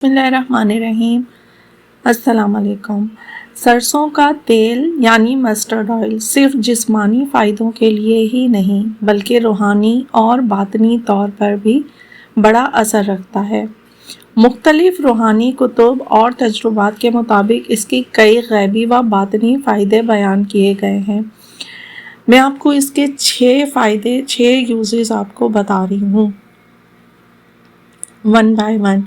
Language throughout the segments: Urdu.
بسم اللہ الرحمن الرحیم۔ السلام علیکم۔ سرسوں کا تیل یعنی مسٹرڈ آئل صرف جسمانی فائدوں کے لیے ہی نہیں بلکہ روحانی اور باطنی طور پر بھی بڑا اثر رکھتا ہے۔ مختلف روحانی کتب اور تجربات کے مطابق اس کی کئی غیبی و باطنی فائدے بیان کیے گئے ہیں۔ میں آپ کو اس کے 6 یوزز آپ کو بتا رہی ہوں، 1 by 1۔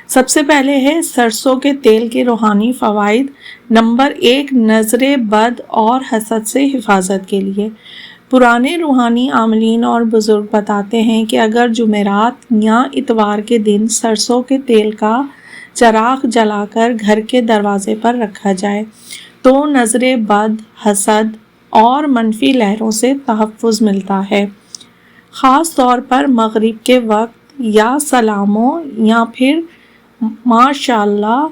سب سے پہلے ہے سرسوں کے تیل کے روحانی فوائد۔ نمبر 1، نظر بد اور حسد سے حفاظت کے لیے۔ پرانے روحانی عاملین اور بزرگ بتاتے ہیں کہ اگر جمعرات یا اتوار کے دن سرسوں کے تیل کا چراغ جلا کر گھر کے دروازے پر رکھا جائے تو نظر بد، حسد اور منفی لہروں سے تحفظ ملتا ہے۔ خاص طور پر مغرب کے وقت یا سلاموں یا پھر ماشاءاللہ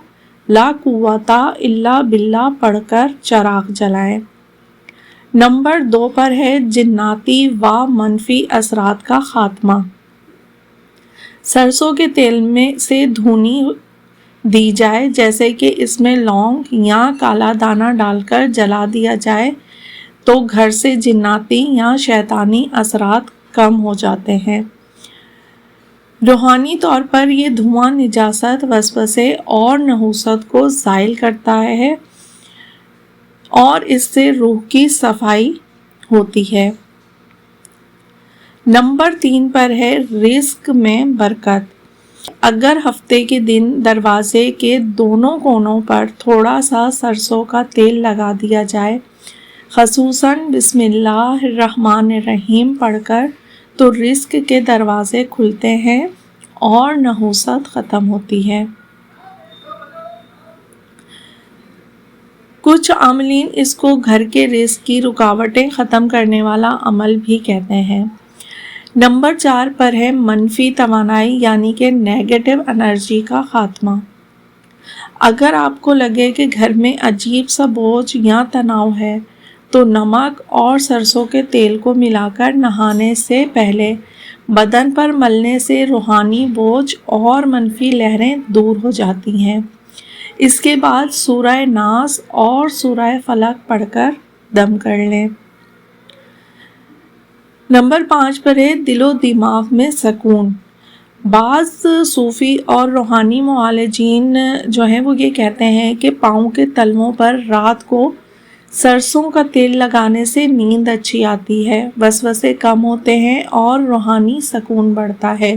لا قوت الا باللہ پڑھ کر چراغ جلائیں۔ نمبر 2 پر ہے جناتی و منفی اثرات کا خاتمہ۔ سرسوں کے تیل میں سے دھونی دی جائے، جیسے کہ اس میں لونگ یا کالا دانہ ڈال کر جلا دیا جائے تو گھر سے جناتی یا شیطانی اثرات کم ہو جاتے ہیں۔ روحانی طور پر یہ دھواں نجاست، وسوسے اور نحوست کو زائل کرتا ہے اور اس سے روح کی صفائی ہوتی ہے۔ نمبر 3 پر ہے رزق میں برکت۔ اگر ہفتے کے دن دروازے کے دونوں کونوں پر تھوڑا سا سرسوں کا تیل لگا دیا جائے، خصوصاً بسم اللہ الرحمن الرحیم پڑھ کر، تو رزق کے دروازے کھلتے ہیں اور نحوست ختم ہوتی ہے۔ کچھ عاملین اس کو گھر کے رزق کی رکاوٹیں ختم کرنے والا عمل بھی کہتے ہیں۔ نمبر 4 پر ہے منفی توانائی یعنی کہ نیگیٹو انرجی کا خاتمہ۔ اگر آپ کو لگے کہ گھر میں عجیب سا بوجھ یا تناؤ ہے تو نمک اور سرسوں کے تیل کو ملا کر نہانے سے پہلے بدن پر ملنے سے روحانی بوجھ اور منفی لہریں دور ہو جاتی ہیں۔ اس کے بعد سورہ ناس اور سورہ فلق پڑھ کر دم کر لیں۔ نمبر 5 پر ہے دل و دماغ میں سکون۔ بعض صوفی اور روحانی معالجین جو ہیں وہ یہ کہتے ہیں کہ پاؤں کے تلووں پر رات کو سرسوں کا تیل لگانے سے نیند اچھی آتی ہے، وسوسے کم ہوتے ہیں اور روحانی سکون بڑھتا ہے۔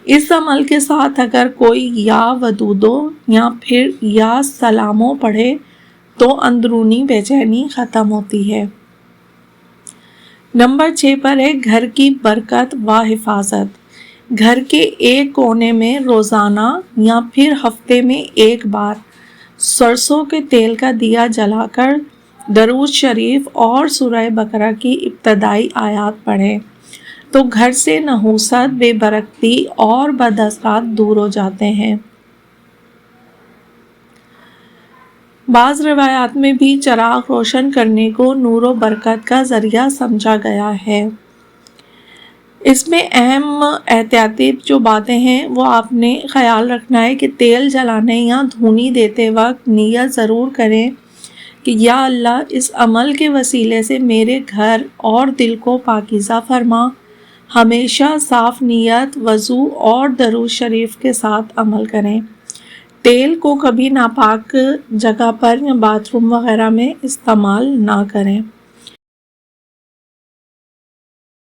اس عمل کے ساتھ اگر کوئی یا ودودو یا پھر یا سلاموں پڑھے تو اندرونی بے چینی ختم ہوتی ہے۔ نمبر 6 پر ہے گھر کی برکت و حفاظت۔ گھر کے ایک کونے میں روزانہ یا پھر ہفتے میں ایک بار سرسوں کے تیل کا دیا جلا کر درود شریف اور سورہ بقرہ کی ابتدائی آیات پڑھیں تو گھر سے نحوست، بے برکتی اور بد اثرات دور ہو جاتے ہیں۔ بعض روایات میں بھی چراغ روشن کرنے کو نور و برکت کا ذریعہ سمجھا گیا ہے۔ اس میں اہم احتیاطی جو باتیں ہیں وہ آپ نے خیال رکھنا ہے کہ تیل جلانے یا دھونی دیتے وقت نیت ضرور کریں کہ یا اللہ اس عمل کے وسیلے سے میرے گھر اور دل کو پاکیزہ فرما۔ ہمیشہ صاف نیت، وضو اور درود شریف کے ساتھ عمل کریں۔ تیل کو کبھی ناپاک جگہ پر یا باتھ روم وغیرہ میں استعمال نہ کریں۔